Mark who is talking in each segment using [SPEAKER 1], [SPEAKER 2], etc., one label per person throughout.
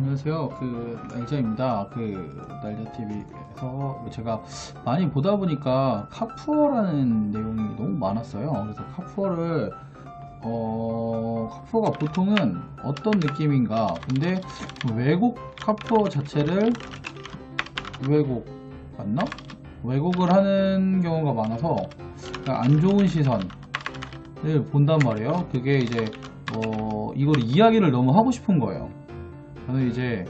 [SPEAKER 1] 안녕하세요. 날자입니다. 날자TV에서 제가 많이 보다 보니까 카푸어라는 내용이 너무 많았어요. 그래서 카푸어가 보통은 어떤 느낌인가. 근데 왜곡 카푸어 자체를 맞나? 왜곡을 하는 경우가 많아서 안 좋은 시선을 본단 말이에요. 그게 이제 이걸 이야기를 너무 하고 싶은 거예요. 저는 이제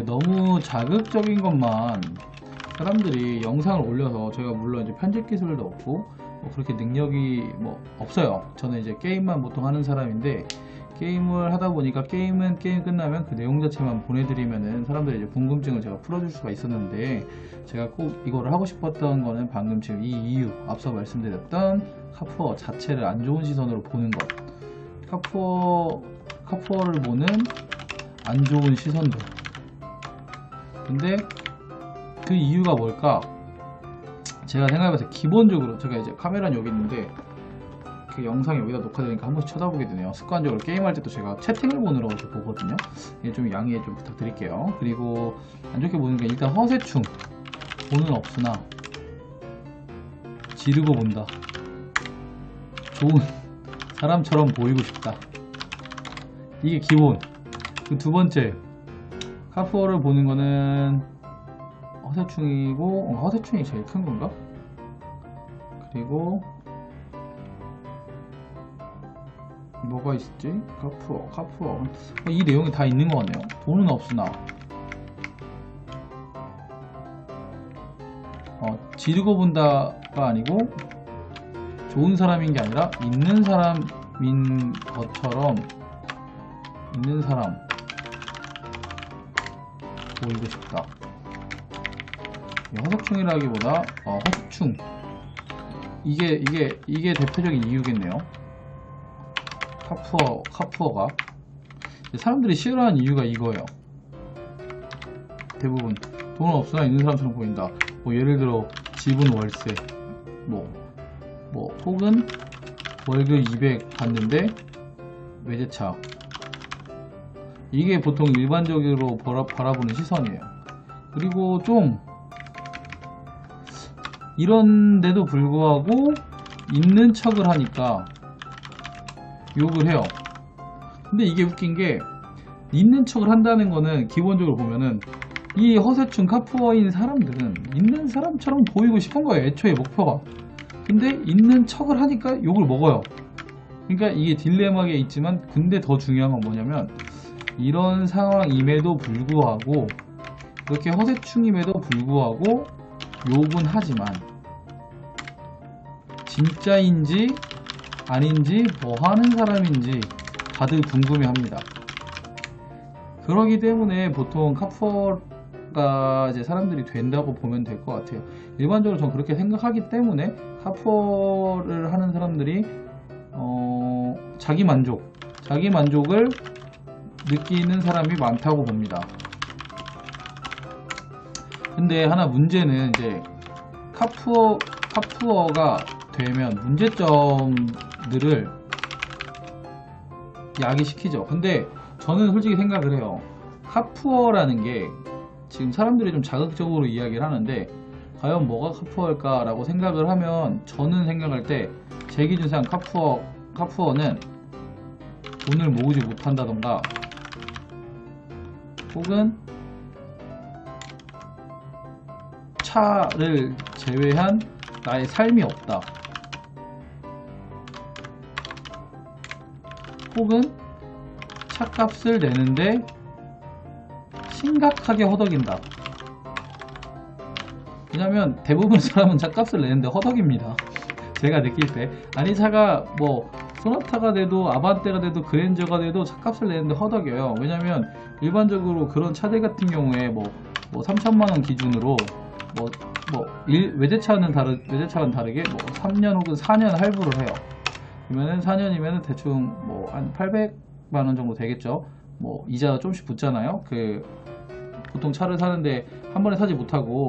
[SPEAKER 1] 너무 자극적인 것만 사람들이 영상을 올려서, 제가 물론 이제 편집 기술도 없고 그렇게 능력이 없어요. 저는 이제 게임만 보통 하는 사람인데, 게임을 하다 보니까 게임 끝나면 그 내용 자체만 보내드리면은 사람들이 이제 궁금증을 제가 풀어줄 수가 있었는데, 제가 꼭 이거를 하고 싶었던 거는 방금 지금 이 이유, 앞서 말씀드렸던 카푸어 자체를 안 좋은 시선으로 보는 것, 카푸어를 보는 안 좋은 시선들. 근데 그 이유가 뭘까? 제가 생각해봤을 때, 기본적으로 제가 이제 카메라는 여기 있는데 그 영상이 여기다 녹화되니까 한 번씩 쳐다보게 되네요. 습관적으로 게임할 때도 제가 채팅을 보느라고 이렇게 보거든요. 좀 양해 좀 부탁드릴게요. 그리고 안 좋게 보는 게, 일단 허세충, 돈은 없으나 지르고 본다. 좋은 사람처럼 보이고 싶다. 이게 기본. 두 번째, 카푸어를 보는 거는 허세충이고, 허세충이 제일 큰 건가? 그리고 뭐가 있지? 카푸어. 이 내용이 다 있는 것 같네요. 돈은 없으나 지르고 본다가 아니고, 좋은 사람인 게 아니라 있는 사람인 것처럼, 있는 사람 보이고 싶다. 허세충이라기보다 허세충, 이게 대표적인 이유겠네요. 카푸어가 사람들이 싫어하는 이유가 이거예요. 대부분 돈은 없으나 있는 사람처럼 보인다. 예를 들어 집은 월세, 혹은 월급 200 받는데 외제차. 이게 보통 일반적으로 바라보는 시선이에요. 그리고 좀 이런데도 불구하고 있는 척을 하니까 욕을 해요. 근데 이게 웃긴 게, 있는 척을 한다는 거는 기본적으로 보면은 이 허세충 카푸어인 사람들은 있는 사람처럼 보이고 싶은 거예요. 애초에 목표가. 근데 있는 척을 하니까 욕을 먹어요. 그러니까 이게 딜레마에 있지만, 근데 더 중요한 건 뭐냐면, 이런 상황임에도 불구하고, 그렇게 허세충임에도 불구하고 욕은 하지만 진짜인지 아닌지, 뭐 하는 사람인지 다들 궁금해합니다. 그러기 때문에 보통 카푸어가 이제 사람들이 된다고 보면 될 것 같아요. 일반적으로 저는 그렇게 생각하기 때문에 카푸어를 하는 사람들이 자기 만족을 느끼는 사람이 많다고 봅니다. 근데 하나 문제는, 이제 카푸어가 되면 문제점들을 야기시키죠. 근데 저는 솔직히 생각을 해요. 카푸어라는 게 지금 사람들이 좀 자극적으로 이야기를 하는데, 과연 뭐가 카푸어일까 라고 생각을 하면, 저는 생각할 때 제 기준상 카푸어는 돈을 모으지 못한다던가, 혹은 차를 제외한 나의 삶이 없다, 혹은 차값을 내는데 심각하게 허덕인다. 왜냐면 대부분 사람은 차값을 내는데 허덕입니다. 제가 느낄 때. 아니, 차가 소나타가 돼도 아반떼가 돼도 그랜저가 돼도 차값을 내는데 허덕여요. 왜냐면 일반적으로 그런 차들 같은 경우에 3천만원 기준으로 외제차는 다르게 3년 혹은 4년 할부를 해요. 그러면은 4년이면은 대충 한 800만원 정도 되겠죠. 이자 조금씩 붙잖아요. 보통 차를 사는데 한 번에 사지 못하고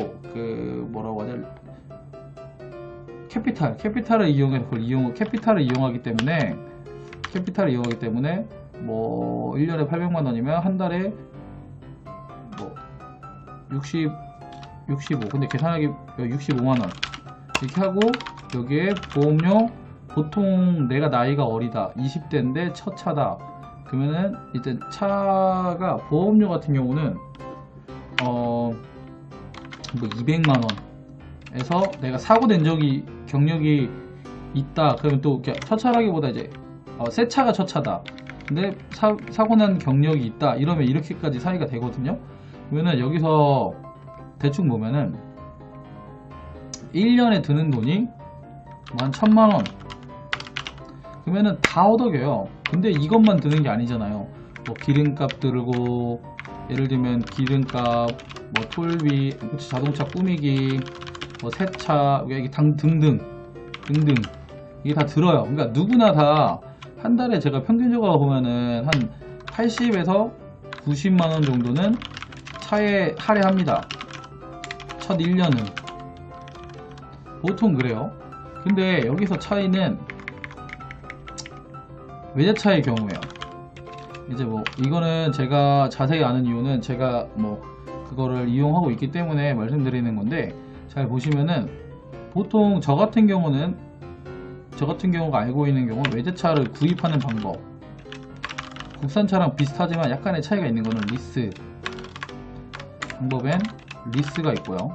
[SPEAKER 1] 뭐라고 하냐, 캐피탈을 이용해서 캐피탈을 이용하기 때문에 1년에 800만 원이면 한 달에 65 근데 계산하기 65만원 이렇게 하고 여기에 보험료 보통 내가 나이가 어리다 20대인데 첫 차다 그러면은 일단 차가 보험료 같은 경우는 뭐 200만원에서 내가 사고 낸 적이 경력이 있다 그러면 또 첫 차라기보다 이제 새 차가 첫 차다 근데 사고 난 경력이 있다 이러면 이렇게까지 사이가 되거든요. 그러면은 여기서 대충 보면은 1년에 드는 돈이 한 1000만원 그러면은 다 얻어겨요. 근데 이것만 드는 게 아니잖아요. 뭐 기름값 들고 예를 들면 기름값 뭐 톨비 자동차 꾸미기 뭐 세차 등등 이게 다 들어요. 그러니까 누구나 다 한 달에 제가 평균적으로 보면은 한 80에서 90만원 정도는 차에 할애합니다. 첫 1년은 보통 그래요. 근데 여기서 차이는 외제차의 경우에요. 이제 뭐 이거는 제가 자세히 아는 이유는 제가 뭐 그거를 이용하고 있기 때문에 말씀드리는 건데 잘 보시면은 보통 저 같은 경우가 알고 있는 경우 외제차를 구입하는 방법 국산차랑 비슷하지만 약간의 차이가 있는 거는 리스 방법엔 리스가 있고요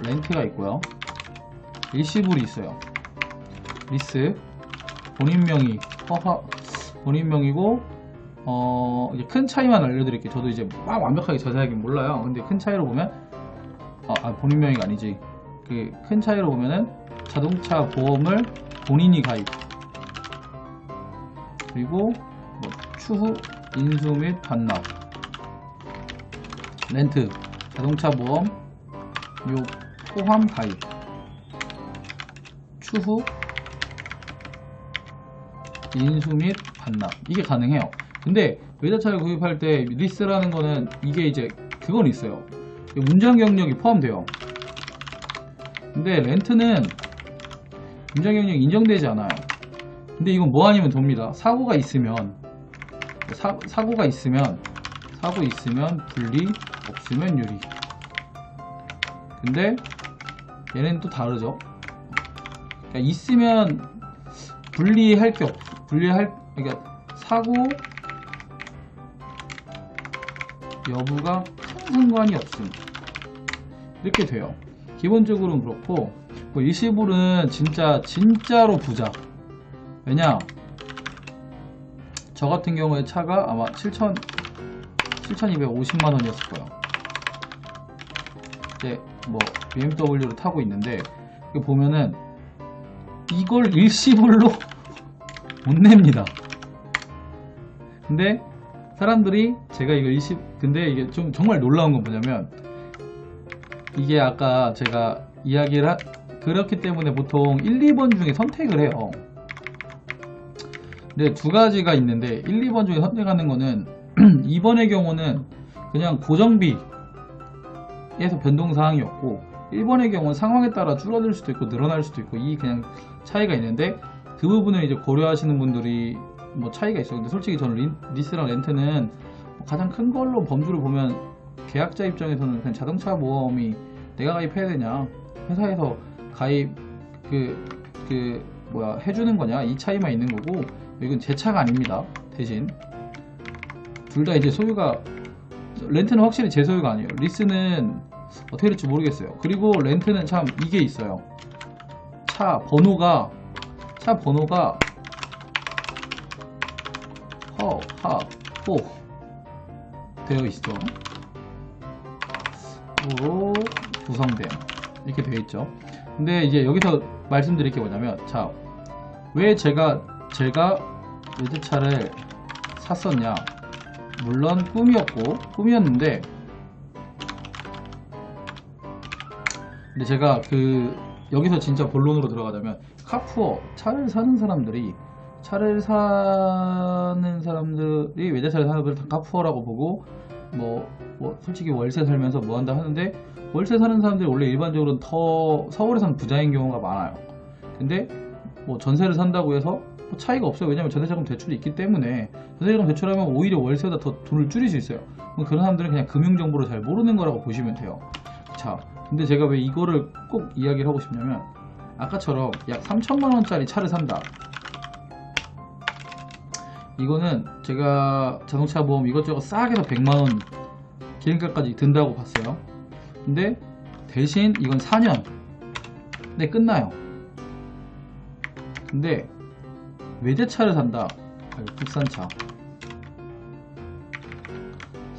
[SPEAKER 1] 렌트가 있고요 일시불이 있어요. 리스 본인 명의고 이제 큰 차이만 알려드릴게요. 저도 이제 막 완벽하게 자세하게 몰라요. 근데 큰 차이로 보면 본인 명의가 아니지 그 큰 차이로 보면은 자동차 보험을 본인이 가입 그리고 뭐 추후 인수 및 반납 렌트 자동차 보험 요 포함 가입 추후 인수 및 반납 이게 가능해요. 근데 외제차를 구입할 때 리스라는 거는 이게 이제 그건 있어요. 운전 경력이 포함돼요. 근데 렌트는 운전 경력이 인정되지 않아요. 근데 이건 뭐 아니면 돕니다. 사고가 있으면 분리 없으면 유리. 근데 얘는 또 다르죠. 그러니까 있으면 분리할 게 그러니까 사고 여부가 큰 상관이 없음 이렇게 돼요. 기본적으로는 그렇고 뭐 일시불은 진짜로 부자. 왜냐 저 같은 경우에 차가 아마 7,250만원이었을 거예요. 이제 뭐 BMW를 타고 있는데 보면은 이걸 일시불로 못 냅니다. 근데 사람들이 제가 이거 근데 이게 좀 정말 놀라운 건 뭐냐면 이게 아까 제가 이야기를 그렇기 때문에 보통 1, 2번 중에 선택을 해요. 근데 두 가지가 있는데 1, 2번 중에 선택하는 거는 2번의 경우는 그냥 고정비에서 변동사항이었고 1번의 경우는 상황에 따라 줄어들 수도 있고 늘어날 수도 있고 이 그냥 차이가 있는데 그 부분을 이제 고려하시는 분들이 뭐 차이가 있어요. 근데 솔직히 저는 리스랑 렌트는 가장 큰 걸로 범주를 보면 계약자 입장에서는 그냥 자동차 보험이 내가 가입해야 되냐 회사에서 가입 해주는 거냐 이 차이만 있는 거고 이건 제 차가 아닙니다. 대신 둘 다 이제 소유가 렌트는 확실히 제 소유가 아니에요. 리스는 어떻게 될지 모르겠어요. 그리고 렌트는 참 이게 있어요. 차 번호가 허하호 되어 있어. 로 구성됨 이렇게 되어 있죠. 근데 이제 여기서 말씀드릴 게 뭐냐면 자, 왜 제가 외제차를 샀었냐. 물론 꿈이었는데 근데 제가 여기서 진짜 본론으로 들어가자면 카푸어 차를 사는 사람들이 외제차를 사는 사람들을 다 카푸어라고 보고 뭐 솔직히 월세 살면서 뭐 한다 하는데 월세 사는 사람들이 원래 일반적으로 더 서울에서는 부자인 경우가 많아요. 근데 뭐 전세를 산다고 해서 뭐 차이가 없어요. 왜냐면 전세자금 대출이 있기 때문에. 전세자금 대출하면 오히려 월세보다 더 돈을 줄일 수 있어요. 그런 사람들은 그냥 금융정보를 잘 모르는 거라고 보시면 돼요. 자, 근데 제가 왜 이거를 꼭 이야기를 하고 싶냐면, 아까처럼 약 3천만원짜리 차를 산다. 이거는 제가 자동차 보험 이것저것 싸게 해서 100만원 기름값까지 든다고 봤어요. 근데 대신 이건 4년 네 끝나요. 근데 외제차를 산다. 국산차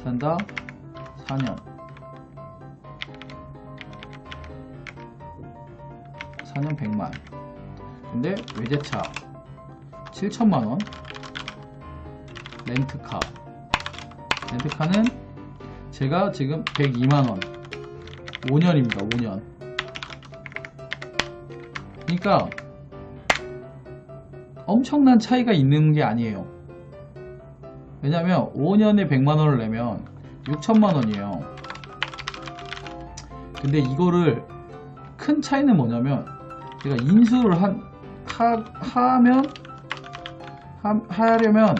[SPEAKER 1] 산다. 4년 100만. 근데 외제차 7천만원 렌트카. 렌트카는 제가 지금 102만원 5년입니다. 5년. 그러니까 엄청난 차이가 있는 게 아니에요. 왜냐면 5년에 100만원을 내면 6천만원이에요. 근데 이거를 큰 차이는 뭐냐면, 제가 인수를 하려면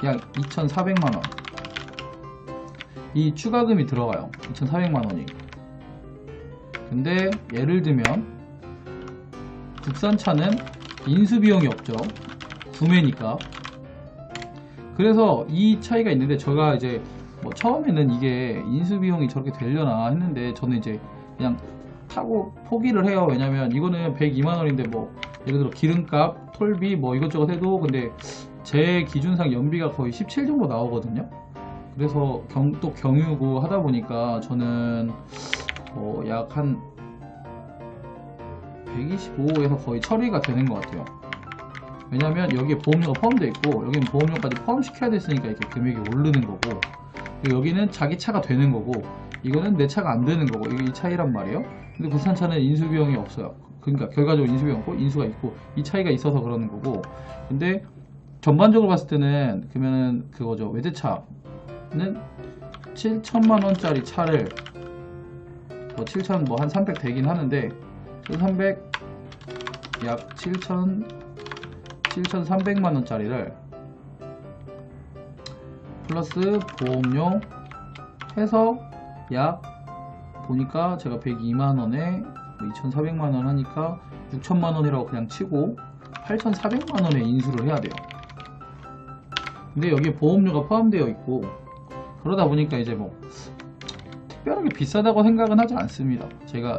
[SPEAKER 1] 약 2,400만원 이 추가금이 들어가요. 2,400만원이. 근데 예를 들면 국산차는 인수비용이 없죠. 구매니까. 그래서 이 차이가 있는데, 제가 이제 뭐 처음에는 이게 인수비용이 저렇게 되려나 했는데, 저는 이제 그냥 타고 포기를 해요. 왜냐면 이거는 102만원인데 뭐 예를 들어 기름값, 톨비 뭐 이것저것 해도 근데 제 기준상 연비가 거의 17 정도 나오거든요. 그래서 또 경유고 하다 보니까 저는 약 한 125에서 거의 처리가 되는 것 같아요. 왜냐면 여기에 보험료가 포함되어 있고, 여기는 보험료까지 포함시켜야 됐으니까 이렇게 금액이 오르는 거고, 그리고 여기는 자기 차가 되는 거고, 이거는 내 차가 안 되는 거고, 이게 이 차이란 말이에요. 근데 국산차는 인수비용이 없어요. 그러니까 결과적으로 인수비용 없고 인수가 있고, 이 차이가 있어서 그러는 거고. 근데 전반적으로 봤을 때는 그러면은 그거죠. 외제차는 7천만원짜리 차를 뭐 7천 뭐 한 300 되긴 하는데, 300 약 7,300만원짜리를 플러스 보험료 해서 약 보니까 제가 102만원에 2,400만원 하니까 6천만원이라고 그냥 치고 8,400만원에 인수를 해야 돼요. 근데 여기에 보험료가 포함되어 있고, 그러다 보니까 이제 뭐 특별하게 비싸다고 생각은 하지 않습니다.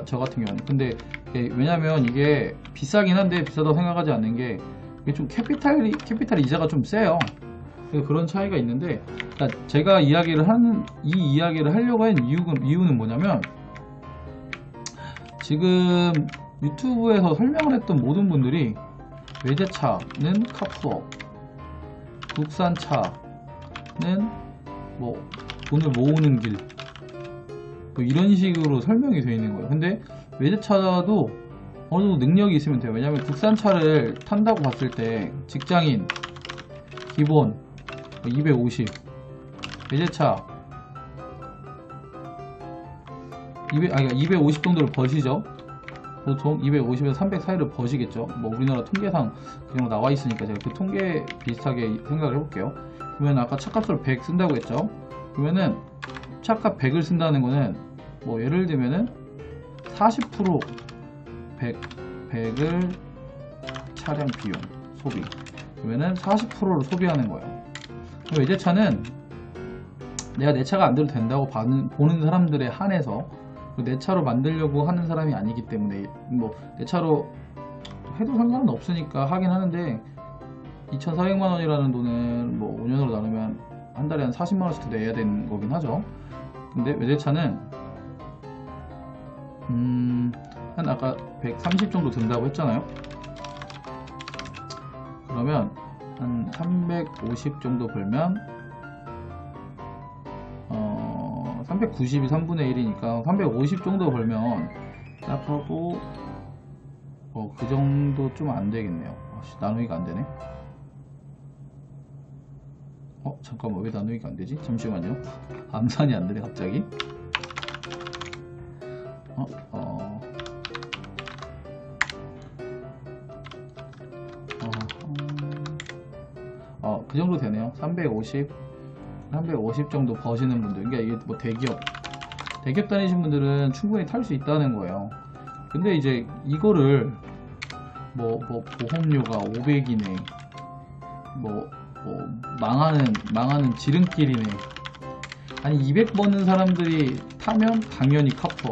[SPEAKER 1] 저 같은 경우는. 근데 왜냐면 이게 비싸긴 한데 비싸다고 생각하지 않는 게, 이게 좀 캐피탈 이자가 좀 세요. 그런 차이가 있는데, 그러니까 제가 이 이야기를 하려고 한 이유는 뭐냐면, 지금 유튜브에서 설명을 했던 모든 분들이 외제차는 카푸어, 국산차는 뭐 돈을 모으는 길, 뭐 이런 식으로 설명이 되어 있는 거예요. 근데 외제차도 어느 정도 능력이 있으면 돼요. 왜냐면 국산차를 탄다고 봤을 때 직장인 기본 250, 외제차 250 정도를 버시죠. 보통 250에서 300 사이를 버시겠죠. 뭐 우리나라 통계상 그냥 나와 있으니까 제가 그 통계 비슷하게 생각을 해볼게요. 그러면 아까 차값을 100 쓴다고 했죠. 그러면은 차값 100을 쓴다는 거는 뭐 예를 들면은 40% 100을 차량 비용 소비, 그러면은 40%를 소비하는 거예요. 외제차는 내가 내 차가 안 돼도 된다고 보는 사람들에 한해서, 내 차로 만들려고 하는 사람이 아니기 때문에, 뭐 내 차로 해도 상관은 없으니까 하긴 하는데, 2,400만원이라는 돈은 뭐 5년으로 나누면 한 달에 한 40만원씩 내야 되는 거긴 하죠. 근데 외제차는 한 아까 130 정도 든다고 했잖아요. 그러면 한 350 정도 벌면 390이 3분의 1이니까 350 정도 벌면 딱 하고 그 정도 좀 안 되겠네요. 나누기가 안 되네. 잠깐만, 왜 나누기가 안 되지? 잠시만요. 암산이 안 되네 갑자기. 그 정도 되네요. 350 정도 버시는 분들, 그러니까 이게 뭐 대기업 다니신 분들은 충분히 탈 수 있다는 거예요. 근데 이제 이거를 뭐 보험료가 500이네, 뭐 망하는 지름길이네. 아니 200 버는 사람들이 타면 당연히 카푸어.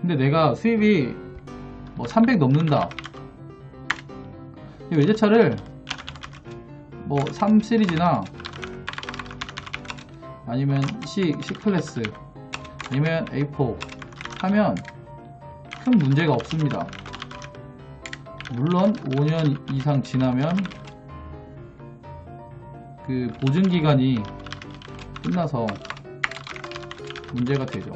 [SPEAKER 1] 근데 내가 수입이 뭐 300 넘는다. 이 외제차를 뭐 3 시리즈나 아니면 C 클래스 아니면 A4 하면 큰 문제가 없습니다. 물론 5년 이상 지나면 그 보증기간이 끝나서 문제가 되죠.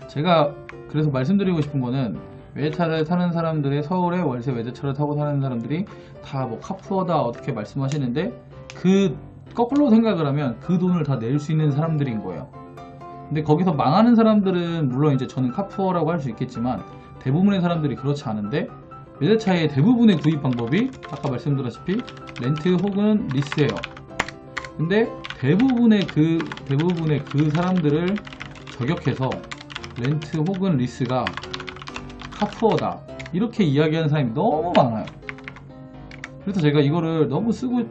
[SPEAKER 1] 제가 그래서 말씀드리고 싶은 거는, 외제차를 타는 사람들의, 서울에 월세 외제차를 타고 사는 사람들이 다 뭐 카푸어다 어떻게 말씀하시는데, 그 거꾸로 생각을 하면 그 돈을 다 낼 수 있는 사람들인 거예요. 근데 거기서 망하는 사람들은 물론 이제 저는 카푸어라고 할 수 있겠지만 대부분의 사람들이 그렇지 않은데, 외제차의 대부분의 구입 방법이 아까 말씀드렸다시피 렌트 혹은 리스예요. 근데 대부분의 그 사람들을 저격해서 렌트 혹은 리스가 카푸어다 이렇게 이야기하는 사람이 너무 많아요. 그래서 제가 이거를 너무 쓰고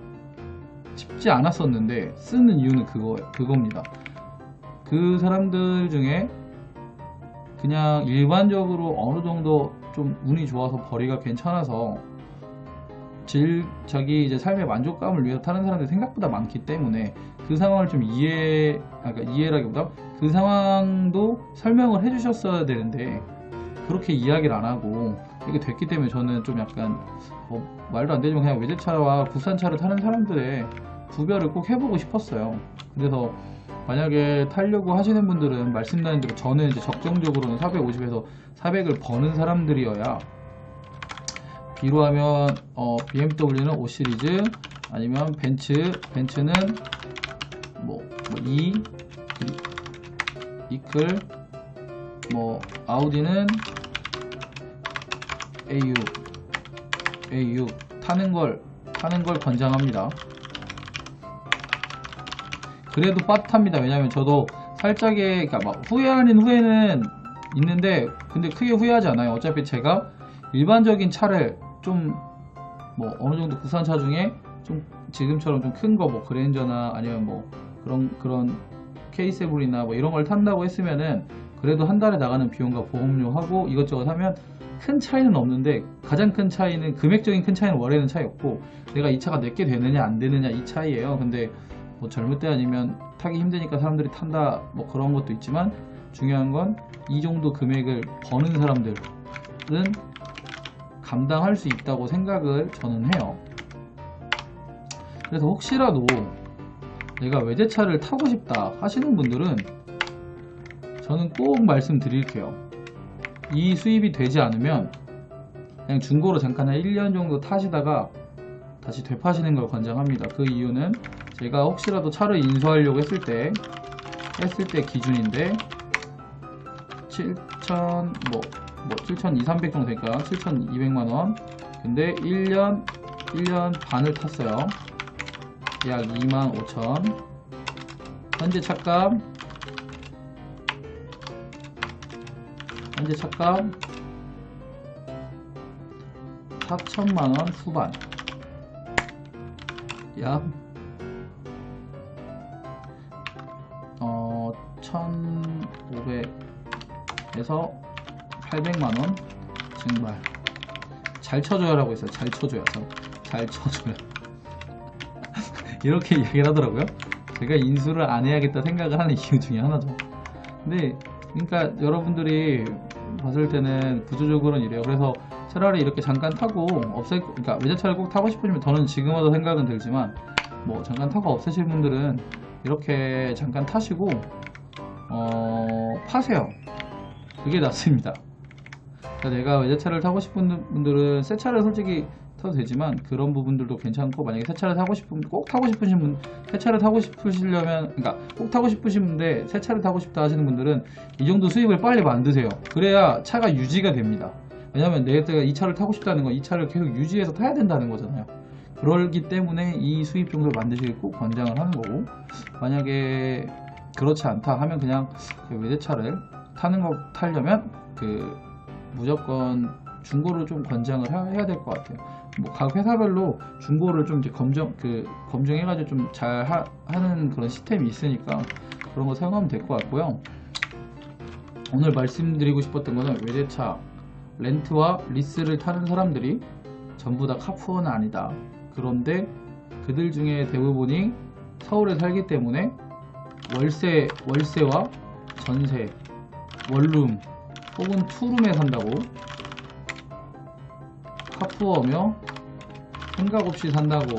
[SPEAKER 1] 싶지 않았었는데, 쓰는 이유는 그겁니다. 그 사람들 중에 그냥 일반적으로 어느 정도 좀 운이 좋아서 벌이가 괜찮아서 자기 이제 삶의 만족감을 위해서 타는 사람들이 생각보다 많기 때문에, 그 상황을 좀 이해라기보다 그 상황도 설명을 해주셨어야 되는데 그렇게 이야기를 안 하고 이게 됐기 때문에, 저는 좀 약간 말도 안 되지만 그냥 외제차와 국산차를 타는 사람들의 구별을 꼭 해보고 싶었어요. 그래서 만약에 타려고 하시는 분들은 말씀드린 대로 저는 이제 적정적으로는 450에서 400을 버는 사람들이어야, 비교하면 BMW는 5 시리즈 아니면 벤츠는 뭐 이클, 뭐 아우디는 A6 타는 걸 권장합니다. 그래도 빠듯합니다. 왜냐면 저도 살짝의, 그러니까 막 후회하는 후회는 있는데 근데 크게 후회하지 않아요. 어차피 제가 일반적인 차를 좀 뭐 어느 정도 국산차 중에 좀 지금처럼 좀 큰 거, 뭐 그랜저나 아니면 뭐 그런 K7이나 뭐 이런 걸 탄다고 했으면은 그래도 한 달에 나가는 비용과 보험료하고 이것저것 하면 큰 차이는 없는데, 가장 큰 차이는, 금액적인 큰 차이는 원래는 차이였고, 내가 이 차가 내게 되느냐 안 되느냐 이 차이예요. 근데 뭐 젊을 때 아니면 타기 힘드니까 사람들이 탄다 뭐 그런 것도 있지만, 중요한 건 이 정도 금액을 버는 사람들은 감당할 수 있다고 생각을 저는 해요. 그래서 혹시라도 내가 외제차를 타고 싶다 하시는 분들은 저는 꼭 말씀드릴게요. 이 수입이 되지 않으면 그냥 중고로 잠깐 한 1년 정도 타시다가 다시 되파시는 걸 권장합니다. 그 이유는 제가 혹시라도 차를 인수하려고 했을 때 기준인데 7,200-300 정도 되니까 7,200만원. 근데 1년 반을 탔어요. 약 25,000. 현재 차값 4천만원 후반. 약 1,500에서 800만원 증발. 잘 쳐줘야라고 했어요. 잘 쳐줘야. 이렇게 이야기를 하더라고요. 제가 인수를 안 해야겠다 생각을 하는 이유 중에 하나죠. 근데 그러니까 여러분들이 봤을 때는 구조적으로는 이래요. 그래서 차라리 이렇게 잠깐 타고 그러니까 외제차를 꼭 타고 싶으시면, 저는 지금 와도 생각은 들지만 뭐 잠깐 타고 없애실 분들은 이렇게 잠깐 타시고 파세요. 그게 낫습니다. 그러니까 내가 외제차를 타고 싶은 분들은 새 차를 솔직히 타도 되지만 그런 부분들도 괜찮고, 만약에 새 차를 타고 싶으신 분, 새 차를 타고 싶으시려면, 그러니까 꼭 타고 싶으신데 새 차를 타고 싶다 하시는 분들은 이 정도 수입을 빨리 만드세요. 그래야 차가 유지가 됩니다. 왜냐면 내가 이 차를 타고 싶다는 건 이 차를 계속 유지해서 타야 된다는 거잖아요. 그러기 때문에 이 수입 정도를 만드시길 꼭 권장을 하는 거고, 만약에 그렇지 않다 하면 그냥 그 외제차를 타려면 무조건 중고를 좀 권장을 해야 될 것 같아요. 뭐 각 회사별로 중고를 좀 이제 검증해가지고 좀 잘 하는 그런 시스템이 있으니까 그런 거 사용하면 될 것 같고요. 오늘 말씀드리고 싶었던 거는 외제차 렌트와 리스를 타는 사람들이 전부 다 카푸어는 아니다. 그런데 그들 중에 대부분이 서울에 살기 때문에 월세와 전세, 원룸 혹은 투룸에 산다고 카푸어며 생각 없이 산다고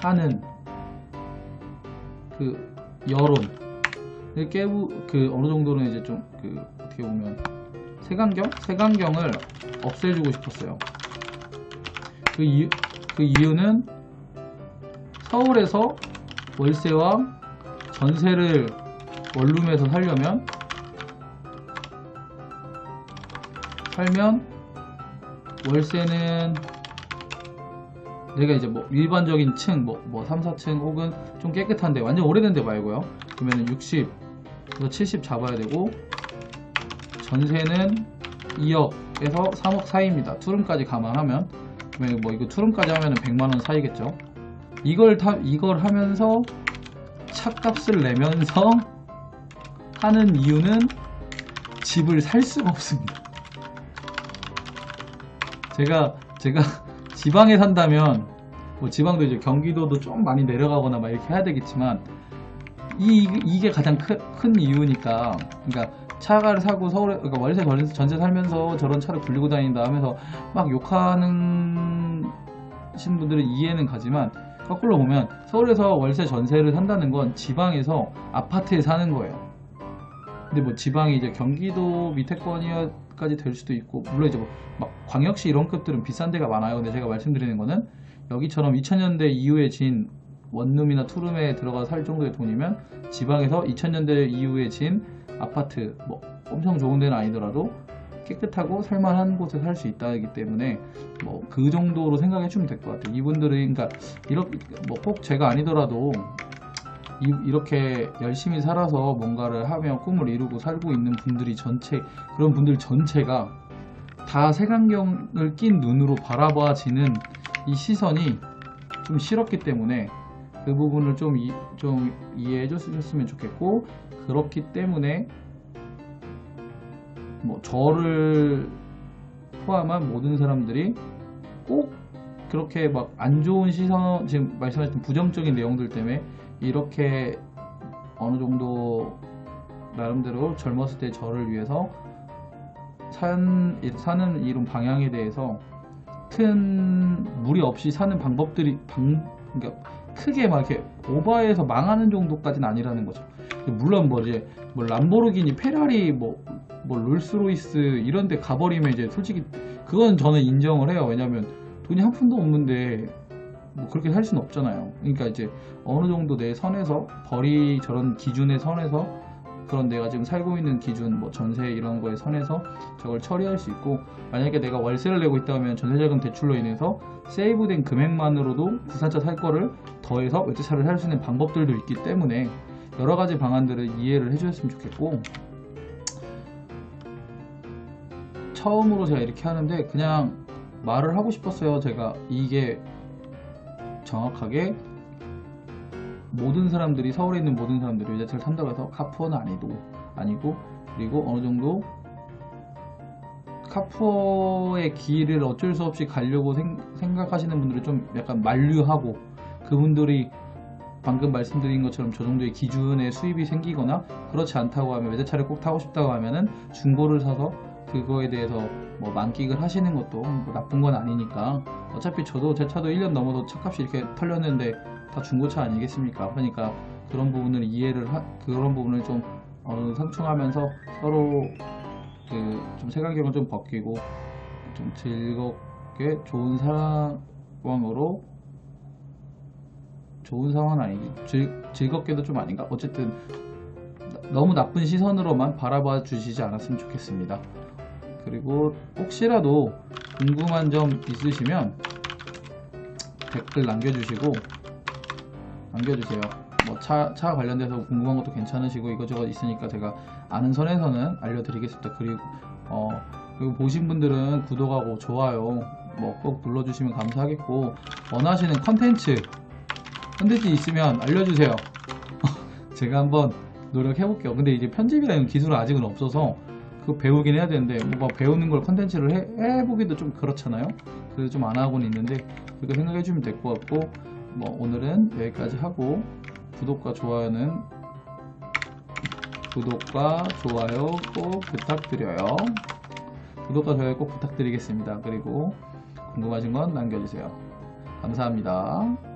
[SPEAKER 1] 하는 그 여론을 어느 정도는 이제 좀 어떻게 보면 색안경을 없애주고 싶었어요. 그 이유는 서울에서 월세와 전세를 원룸에서 살면 월세는 내가 이제 뭐 일반적인 층, 뭐 3, 4층 혹은 좀 깨끗한데 완전 오래된 데 말고요. 그러면 60에서 70 잡아야 되고, 전세는 2억에서 3억 사이입니다. 투룸까지 감안하면. 그러면 뭐 이거 투룸까지 하면은 100만원 사이겠죠. 이걸 하면서 차값을 내면서 하는 이유는 집을 살 수가 없습니다. 제가 지방에 산다면, 뭐 지방도 이제 경기도도 좀 많이 내려가거나 막 이렇게 해야 되겠지만, 이게 가장 큰 이유니까. 그러니까 차를 사고 그러니까 월세 전세 살면서 저런 차를 굴리고 다닌다 하면서 막 욕하는 분들은 이해는 가지만, 거꾸로 보면 서울에서 월세 전세를 산다는 건 지방에서 아파트에 사는 거예요. 근데 뭐 지방이 이제 경기도 밑에권까지 될 수도 있고, 물론 이제 막 광역시 이런 급들은 비싼 데가 많아요. 근데 제가 말씀드리는 거는 여기처럼 2000년대 이후에 진 원룸이나 투룸에 들어가 살 정도의 돈이면 지방에서 2000년대 이후에 진 아파트, 뭐 엄청 좋은 데는 아니더라도 깨끗하고 살만한 곳에 살 수 있다기 때문에 뭐 그 정도로 생각해 주면 될 것 같아요. 이분들이 그러니까 이렇게 뭐 꼭 제가 아니더라도 이렇게 열심히 살아서 뭔가를 하며 꿈을 이루고 살고 있는 분들이 그런 분들 전체가 다 색안경을 낀 눈으로 바라봐지는 이 시선이 좀 싫었기 때문에 그 부분을 좀 이해해 주셨으면 좋겠고, 그렇기 때문에 뭐 저를 포함한 모든 사람들이 꼭 그렇게 막 안 좋은 시선, 지금 말씀하셨던 부정적인 내용들 때문에 이렇게 어느 정도 나름대로 젊었을 때 저를 위해서 사는 이런 방향에 대해서 큰 무리 없이 사는 방법들이 그러니까 크게 막 이렇게 오버해서 망하는 정도까지는 아니라는 거죠. 물론 뭐 이제 뭐 람보르기니, 페라리, 뭐 롤스로이스 이런 데 가버리면 이제 솔직히 그건 저는 인정을 해요. 왜냐면 돈이 한 푼도 없는데 뭐 그렇게 살 수는 없잖아요. 그러니까 이제 어느 정도 내 선에서 저런 기준의 선에서, 그런 내가 지금 살고 있는 기준, 뭐 전세 이런 거에 선에서 저걸 처리할 수 있고, 만약에 내가 월세를 내고 있다면 전세자금 대출로 인해서 세이브된 금액만으로도 부산차 살 거를 더해서 외제차를 살 수 있는 방법들도 있기 때문에 여러 가지 방안들을 이해를 해주셨으면 좋겠고, 처음으로 제가 이렇게 하는데 그냥 말을 하고 싶었어요. 제가 이게 정확하게 모든 사람들이, 서울에 있는 모든 사람들이 외제차를 산다고 해서 카푸어는 아니고, 그리고 어느 정도 카푸어의 길을 어쩔 수 없이 가려고 생각하시는 분들은 좀 약간 만류하고, 그분들이 방금 말씀드린 것처럼 저 정도의 기준의 수입이 생기거나 그렇지 않다고 하면, 외제차를 꼭 타고 싶다고 하면은 중고를 사서 그거에 대해서 뭐 만끽을 하시는 것도 뭐 나쁜 건 아니니까. 어차피 저도 제 차도 1년 넘어서 차값이 이렇게 털렸는데 다 중고차 아니겠습니까? 그러니까 그런 부분을 그런 부분을 좀 상충하면서 서로 좀 색안경을 좀 벗기고 좀 즐겁게 좋은 상황은 아니지, 즐겁게도 좀 아닌가? 어쨌든 너무 나쁜 시선으로만 바라봐 주시지 않았으면 좋겠습니다. 그리고 혹시라도 궁금한 점 있으시면 댓글 남겨주세요. 뭐 차 관련돼서 궁금한 것도 괜찮으시고 이것저것 있으니까 제가 아는 선에서는 알려드리겠습니다. 그리고 보신 분들은 구독하고 좋아요 뭐 꼭 눌러주시면 감사하겠고, 원하시는 컨텐츠 있으면 알려주세요. 제가 한번 노력해볼게요. 근데 이제 편집이라는 기술은 아직은 없어서 그거 배우긴 해야 되는데, 뭐 배우는 걸 컨텐츠를 해보기도 좀 그렇잖아요. 그래서 좀 안 하고는 있는데, 그렇게 생각해주면 될 것 같고, 뭐 오늘은 여기까지 하고, 구독과 좋아요 꼭 부탁드려요. 구독과 좋아요 꼭 부탁드리겠습니다. 그리고 궁금하신 건 남겨주세요. 감사합니다.